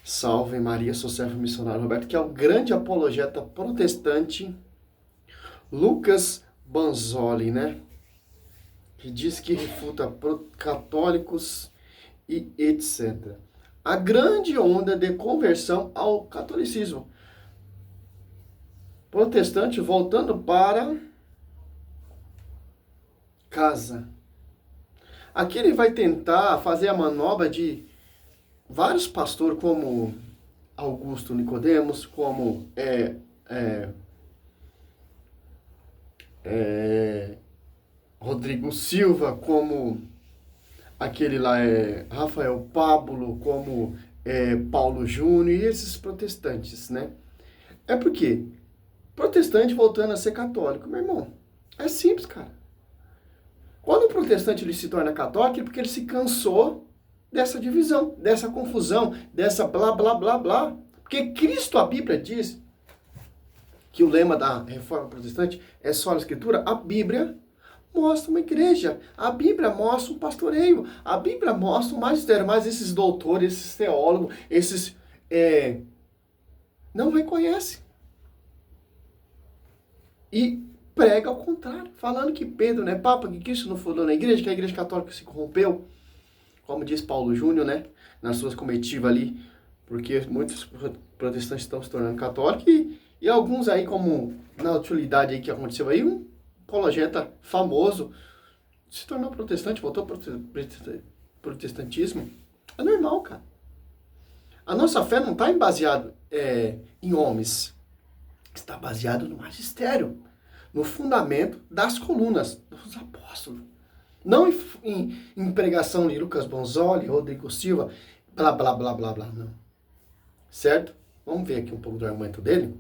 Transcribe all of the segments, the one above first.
Salve Maria, sou servo missionário Roberto, que é o grande apologeta protestante Lucas Banzoli, né? Que diz que refuta católicos e etc. A grande onda de conversão ao catolicismo. Protestante voltando para casa. Aqui ele vai tentar fazer a manobra de vários pastores, como Augusto Nicodemos, como Rodrigo Silva, como aquele lá Rafael Pablo, como Paulo Júnior e esses protestantes, né? É porque protestante voltando a ser católico, meu irmão. É simples, cara. Quando o protestante ele se torna católico é porque ele se cansou dessa divisão, dessa confusão, dessa blá blá blá blá. Porque Cristo, a Bíblia diz que o lema da reforma protestante é só a escritura, a Bíblia mostra uma igreja, a Bíblia mostra um pastoreio, a Bíblia mostra um magistério, mas esses doutores, esses teólogos, esses não reconhecem. E prega ao contrário, falando que Pedro não é papa, que Cristo não fundou na igreja, que a igreja católica se corrompeu, como diz Paulo Júnior, né, nas suas comitivas ali, porque muitos protestantes estão se tornando católicos e alguns aí, como na utilidade aí que aconteceu aí, um apologeta famoso se tornou protestante, voltou ao protestantismo. É normal, cara. A nossa fé não está baseada em homens. Está baseado no magistério, no fundamento das colunas dos apóstolos. Não em pregação de Lucas Bonzoli, Rodrigo Silva, blá, blá, blá, blá, blá, não. Certo? Vamos ver aqui um pouco do argumento dele.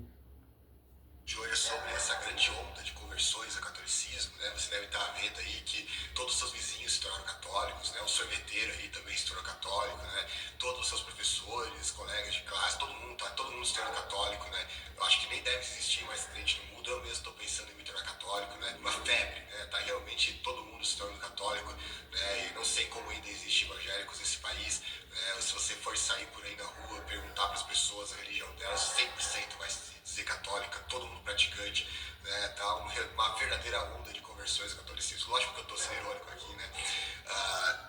De hoje é sobre essa grande onda de conversões ao catolicismo, né? Você deve estar vendo aí que todos os seus vizinhos se tornaram católicos, né? O sorveteiro aí também se tornou católico, né? Todos os seus professores, colegas de classe, todo mundo se torna católico, né? Eu acho que nem deve existir mais crente no mundo, eu mesmo estou pensando em me tornar católico, né? Uma febre, né? Tá realmente todo mundo se tornando católico, né? E não sei como ainda existem evangélicos nesse país, né? Se você for sair por aí na rua, perguntar para as pessoas a religião delas, 100% vai dizer católica, todo mundo praticante, né? Tá uma verdadeira onda de conversões ao catolicismo. Lógico que eu estou sendo irônico aqui, né?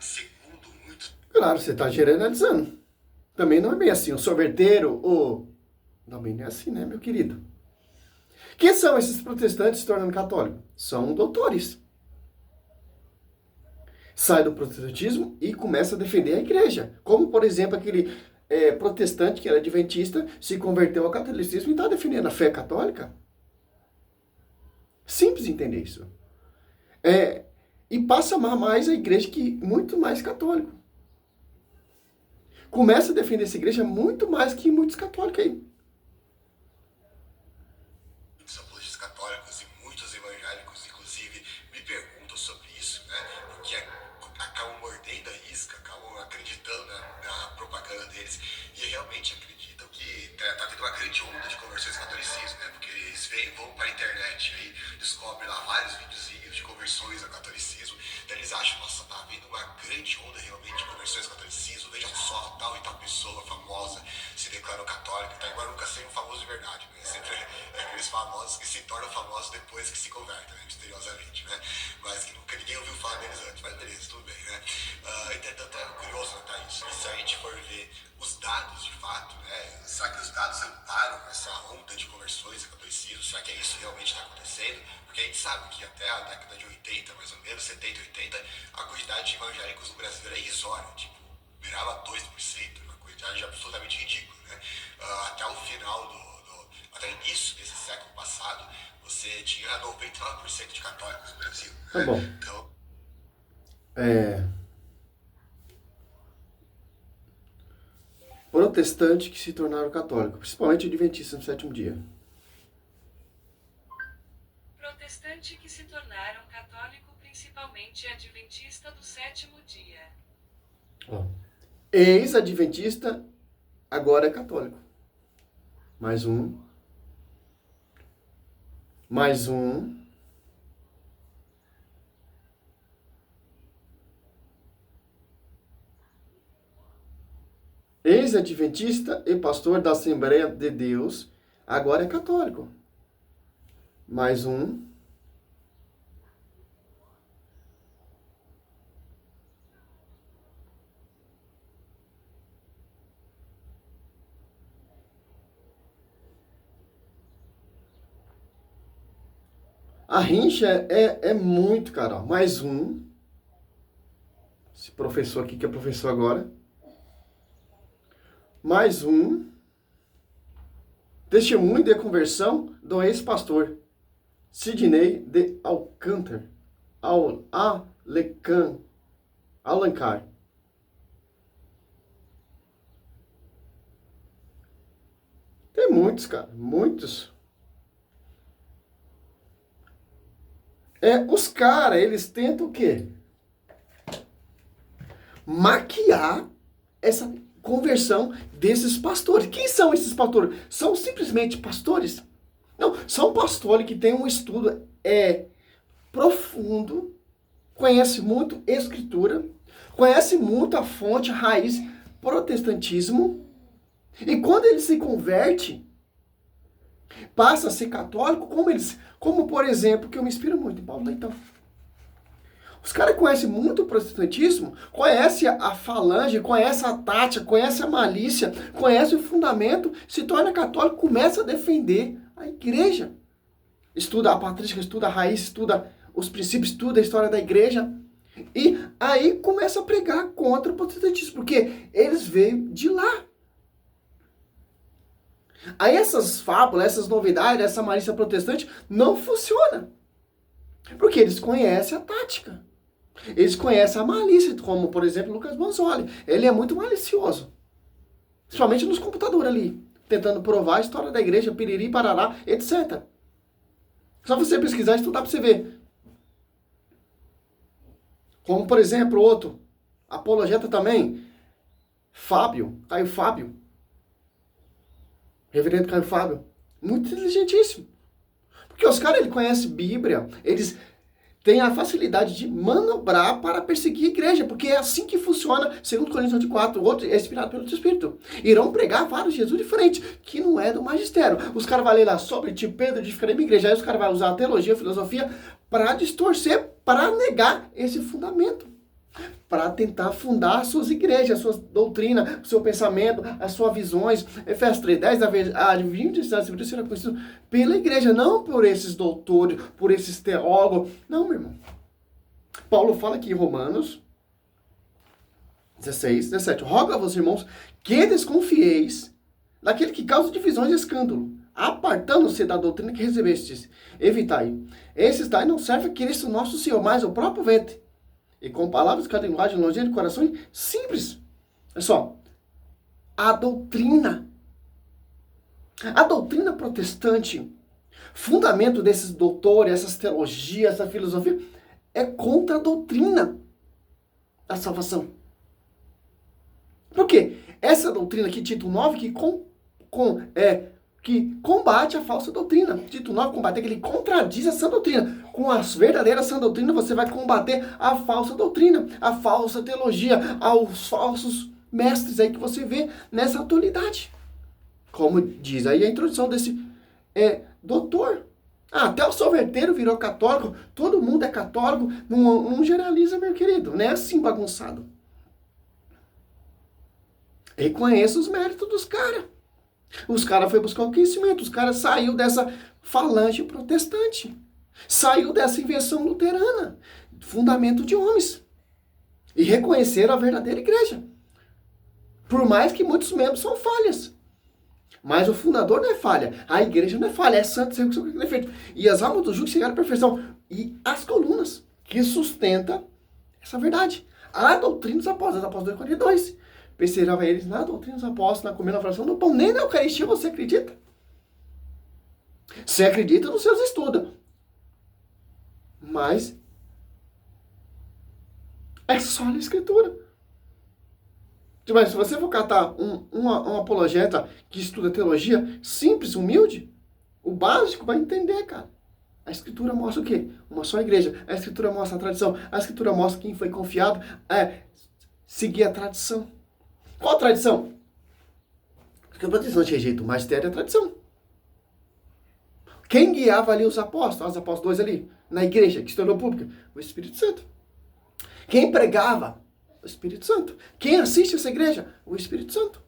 Segundo muito. Claro, você está generalizando. Também não é bem assim. O sorveteiro, também não é assim, né, meu querido? Quem são esses protestantes se tornando católicos? São doutores. Sai do protestantismo e começa a defender a igreja. Como, por exemplo, aquele protestante que era adventista, se converteu ao catolicismo e está defendendo a fé católica. Simples entender isso. E passa a amar mais a igreja que muito mais católico. Começa a defender essa igreja muito mais que muitos católicos aí. Muitos apologistas católicos e muitos evangélicos, inclusive, me perguntam sobre isso, né? Porque acabam mordendo a isca, acabam acreditando na propaganda deles e realmente acreditam que tá tendo uma grande onda de conversões ao catolicismo, né? Porque eles vão para a internet aí, descobrem lá vários videozinhos de conversões ao catolicismo, daí eles acham, nossa, tá havendo uma grande onda realmente de conversões ao catolicismo, veja só, tal e tal pessoa famosa se declarou católica, tá? Embora nunca seja um famoso de verdade, né? Sempre aqueles famosos que se tornam famosos depois que se convertem, né? Misteriosamente, né? Mas que nunca ninguém ouviu falar deles antes, mas beleza, tudo bem, né? Entretanto, é curioso notar isso. E se a gente for ver os dados de fato, né? Será que os dados amparam essa onda de conversões ao catolicismo? Será que é isso que realmente está acontecendo? Porque a gente sabe que até a década de 80, mais ou menos, 70, 80, a quantidade de evangélicos no Brasil era irrisória, tipo, virava 2%, uma quantidade absolutamente ridícula, né? Até o final até o início desse século passado, você tinha 99% de católicos no Brasil. Tá bom. Então, Protestantes que se tornaram católicos, principalmente adventistas no sétimo dia. Protestante que se tornaram católico, principalmente adventista do sétimo dia. Ex-adventista, agora é católico. Mais um. Mais um. ex-adventista e pastor da Assembleia de Deus, agora é católico. Mais um. A rincha é muito, cara. Mais um. Esse professor aqui, que é professor agora. Mais um. Testemunho de conversão do ex-pastor Sidney de Alcântara. Alencar. Tem muitos, cara. Muitos. Os caras, eles tentam o quê? Maquiar essa conversão desses pastores. Quem são esses pastores? São simplesmente pastores? Não, são pastores que têm um estudo profundo, conhece muito escritura, conhece muito a fonte, a raiz, protestantismo, e quando ele se converte, passa a ser católico, como por exemplo, que eu me inspiro muito em Paulo Leitão. Os caras conhecem muito o protestantismo, conhecem a falange, conhecem a tática, conhecem a malícia, conhecem o fundamento, se torna católico, começa a defender a igreja. Estuda a patrística, estuda a raiz, estuda os princípios, estuda a história da igreja. E aí começa a pregar contra o protestantismo, porque eles veio de lá. Aí essas fábulas, essas novidades, essa malícia protestante não funciona. Porque eles conhecem a tática. Eles conhecem a malícia, como por exemplo Lucas Bonzoli. Ele é muito malicioso. Principalmente nos computadores ali. Tentando provar a história da igreja, piriri, parará, etc. Só você pesquisar e estudar para você ver. Como por exemplo outro, apologeta também, Caio Fábio. Reverendo Caio Fábio. Muito inteligentíssimo. Porque os caras, eles conhecem Bíblia, eles têm a facilidade de manobrar para perseguir a igreja, porque é assim que funciona, segundo Coríntios 4, outro é inspirado pelo Espírito. Irão pregar vários Jesus diferentes, que não é do magistério. Os caras vão ler lá sobre tipo Pedro de ficar na igreja, aí os caras vão usar a teologia, a filosofia, para distorcer, para negar esse fundamento. Para tentar fundar as suas igrejas, a sua doutrina, o seu pensamento, as suas visões. Efésios 3:10, a divindade será conhecido pela igreja, não por esses doutores, por esses teólogos. Não, meu irmão. Paulo fala aqui em Romanos 16:17. Rogo a vós, irmãos, que desconfieis daquele que causa divisões e escândalo, apartando-se da doutrina que recebestes. Evitai. Esses tais não servem a Cristo nosso Senhor, mas o próprio ventre. E com palavras que a linguagem longe de coração simples. É só. A doutrina protestante, fundamento desses doutores, essas teologias, essa filosofia, é contra a doutrina da salvação. Por quê? Essa doutrina aqui, Tito 9, que combate a falsa doutrina. Tito 9 combate aquele que contradiz essa doutrina. Com as verdadeiras sã doutrina, você vai combater a falsa doutrina, a falsa teologia, aos falsos mestres aí que você vê nessa atualidade. Como diz aí a introdução desse doutor. Até o sorveteiro virou católico, todo mundo é católico, não generaliza, meu querido, não é assim bagunçado. Reconheça os méritos dos caras. Os caras foram buscar o conhecimento, os caras saíram dessa falange protestante, saiu dessa invenção luterana, fundamento de homens, e reconheceram a verdadeira igreja. Por mais que muitos membros são falhas. Mas o fundador não é falha, a igreja não é falha, é santo, sem o que é feito. E as almas do jugo chegaram à perfeição. E as colunas que sustentam essa verdade. A doutrina dos apóstolos, Apóstolos 2:42. Perseverava eles na doutrina dos apóstolos, na comida, na fração do pão, nem na Eucaristia você acredita. Você acredita nos seus estudos. Mas é só na Escritura. Mas se você for catar um apologeta que estuda teologia simples, humilde, o básico vai entender, cara. A Escritura mostra o quê? Uma só igreja. A Escritura mostra a tradição. A Escritura mostra quem foi confiado. Seguir a tradição. Qual tradição? Porque o protestante rejeita o magistério e a tradição. Quem guiava ali os apóstolos 2 ali, na igreja, que se tornou pública? O Espírito Santo. Quem pregava? O Espírito Santo. Quem assiste essa igreja? O Espírito Santo.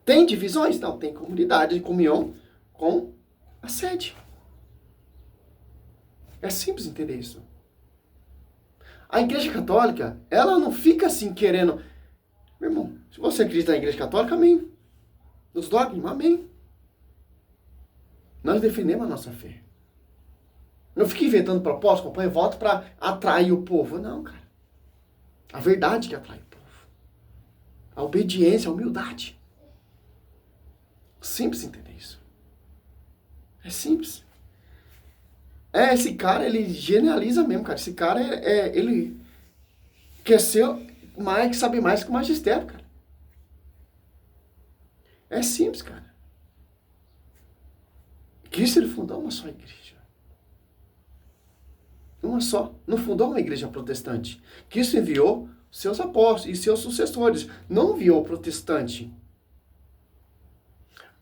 Tem divisões? Não, tem comunidade de comunhão com a sede. É simples entender isso. A igreja católica, ela não fica assim querendo... Meu irmão, se você acredita na igreja católica, amém. Nos dogmas, amém. Nós defendemos a nossa fé. Não fique inventando propósito, campanha, voto para atrair o povo. Não, cara. A verdade que atrai o povo. A obediência, a humildade. Simples entender isso. É simples. Esse cara, ele generaliza mesmo, cara. Esse cara, ele quer ser mais, que sabe mais que o magistério, cara. É simples, cara. Cristo, ele fundou uma só igreja. Uma só. Não fundou uma igreja protestante. Cristo enviou seus apóstolos e seus sucessores. Não enviou protestante.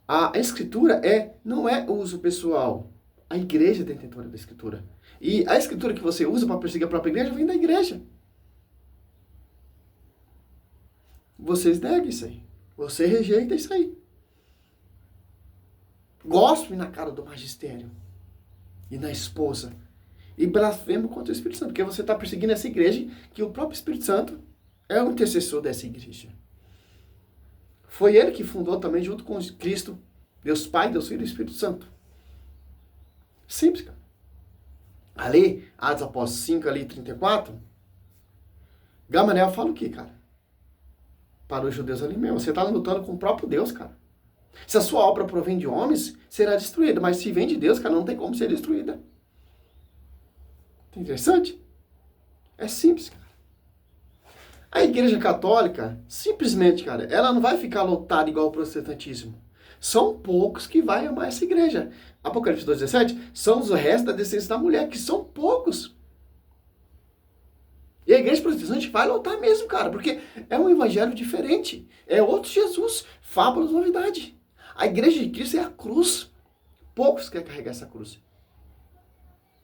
A escritura não é uso pessoal. A igreja é detentora da escritura. E a escritura que você usa para perseguir a própria igreja vem da igreja. Vocês negam isso aí. Você rejeita isso aí. Gospe na cara do magistério e na esposa. E blasfemo contra o Espírito Santo. Porque você está perseguindo essa igreja que o próprio Espírito Santo é o intercessor dessa igreja. Foi ele que fundou também junto com Cristo, Deus Pai, Deus Filho e Espírito Santo. Simples, cara. Ali, Atos Apóstolos 5, ali, 34, Gamaliel fala o quê, cara? Para os judeus ali mesmo. Você está lutando com o próprio Deus, cara. Se a sua obra provém de homens, será destruída. Mas se vem de Deus, cara, não tem como ser destruída. Interessante? É simples, cara. A igreja católica, simplesmente, cara, ela não vai ficar lotada igual o protestantismo. São poucos que vai amar essa igreja. Apocalipse 2,17 são os restos da descendência da mulher, que são poucos. E a igreja protestante vai lotar mesmo, cara, porque é um evangelho diferente. É outro Jesus, fábulas, novidade. A igreja de Cristo é a cruz. Poucos querem carregar essa cruz.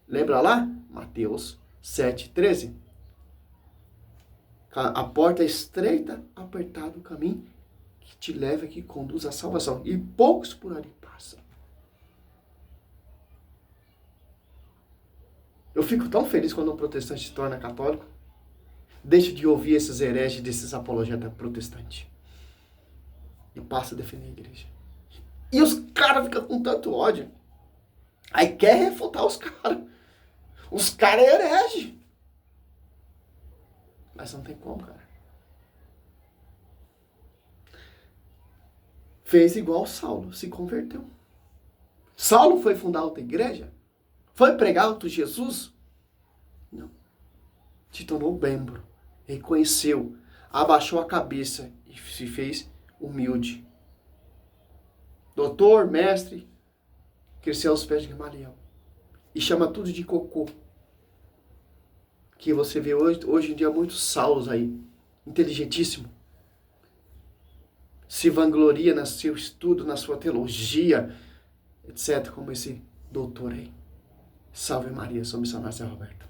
Lembra lá? Mateus 7,13. A porta é estreita, apertado o caminho que te leva, que conduz à salvação. E poucos por ali passam. Eu fico tão feliz quando um protestante se torna católico. Deixa de ouvir esses hereges, desses apologetas protestantes. E passa a defender a igreja. E os caras ficam com tanto ódio. Aí quer refutar os caras. Os caras é herege. Mas não tem como, cara. Fez igual Saulo, se converteu. Saulo foi fundar outra igreja? Foi pregar outro Jesus? Não. Se tornou membro. Reconheceu. Abaixou a cabeça e se fez humilde. Doutor, mestre, cresceu aos pés de Gamaliel. E chama tudo de cocô. Que você vê hoje em dia muitos Saulos aí. Inteligentíssimo. Se vangloria no seu estudo, na sua teologia, etc. Como esse doutor aí. Salve Maria, sou missionário Zé Roberto.